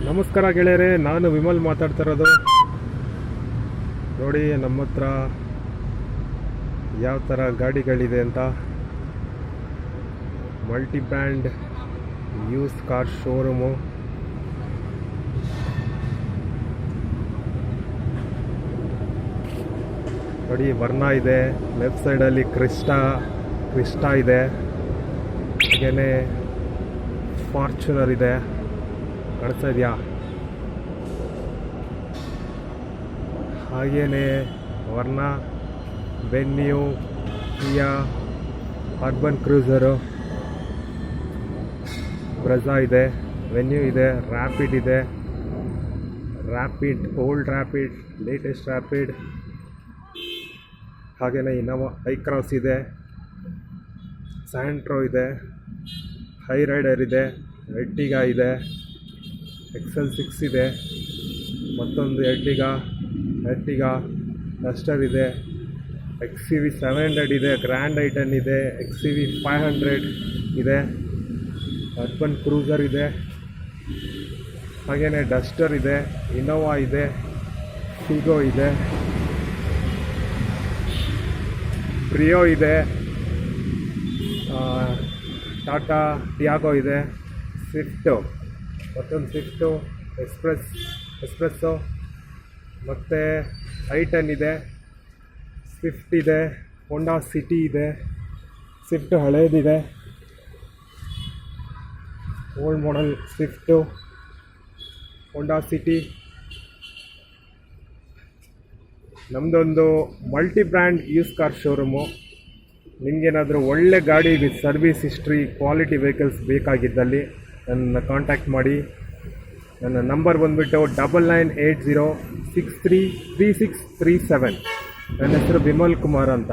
ನಮಸ್ಕಾರ ಗೆಳೆಯರೇ, ನಾನು ವಿಮಲ್ ಮಾತಾಡ್ತಿರೋದು. ನೋಡಿ ನಮ್ಮ ಹತ್ರ ಯಾವ ಥರ ಗಾಡಿಗಳಿದೆ ಅಂತ. Multi brand use car showroom. ನೋಡಿ ವರ್ನಾ ಇದೆ, ಲೆಫ್ಟ್ ಸೈಡಲ್ಲಿ ಕ್ರಿಸ್ಟಾ ಇದೆ, ಹಾಗೆಯೇ ಫಾರ್ಚುನರ್ ಇದೆ, ಕಾಣಿಸ್ತಾ ಇದೆಯಾ? ಹಾಗೆಯೇ ವರ್ನಾ, ವೆನ್ಯೂ, ಕಿಯಾ, ಅರ್ಬನ್ ಕ್ರೂಸರು, ಬ್ರೆಜಾ ಇದೆ, ವೆನ್ಯೂ ಇದೆ, ರ್ಯಾಪಿಡ್ ಇದೆ, ಓಲ್ಡ್ ರ್ಯಾಪಿಡ್, ಲೇಟೆಸ್ಟ್ ರ್ಯಾಪಿಡ್, ಹಾಗೆಯೇ ಇನೋವಾ ಐಕ್ರಾಸ್ ಇದೆ, ಸ್ಯಾಂಟ್ರೋ ಇದೆ, ಹೈ ರೈಡರ್ ಇದೆ, ಎರ್ಟಿಗಾ ಇದೆ, XL6 ಇದೆ, ಮತ್ತೊಂದು ಎರ್ಟಿಗಾ ಡಸ್ಟರ್ ಇದೆ, XCV 700 ಇದೆ, ಗ್ರ್ಯಾಂಡ್ ಐಟನ್ ಇದೆ, XCV 500 ಇದೆ, ಅರ್ಬನ್ ಕ್ರೂಸರ್ ಇದೆ, ಹಾಗೆಯೇ ಡಸ್ಟರ್ ಇದೆ, ಇನೋವಾ ಇದೆ, ಫಿಗೋ ಇದೆ, ಬ್ರಿಯೋ ಇದೆ, ಟಾಟಾ ಟಿಯಾಗೋ ಇದೆ, ಸ್ವಿಫ್ಟು ಎಕ್ಸ್ಪ್ರೆಸ್ಸೋ, ಮತ್ತು ಐಟನ್ ಇದೆ, ಸ್ವಿಫ್ಟ್ ಇದೆ, ಹೋಂಡಾ ಸಿಟಿ ಇದೆ, ಸ್ವಿಫ್ಟ್ ಹಳೇದಿದೆ, old model Swift, Honda City. ನಮ್ಮದೊಂದು multi brand use car showroom. ನಿಮಗೇನಾದರೂ ಒಳ್ಳೆ ಗಾಡಿ with service history, quality vehicles ಬೇಕಾಗಿದ್ದಲ್ಲಿ ನನ್ನ ಕಾಂಟ್ಯಾಕ್ಟ್ ಮಾಡಿ. ನನ್ನ ನಂಬರ್ ಬಂದುಬಿಟ್ಟು 9980633637. ನನ್ನ ಹೆಸರು ವಿಮಲ್ ಕುಮಾರ್ ಅಂತ.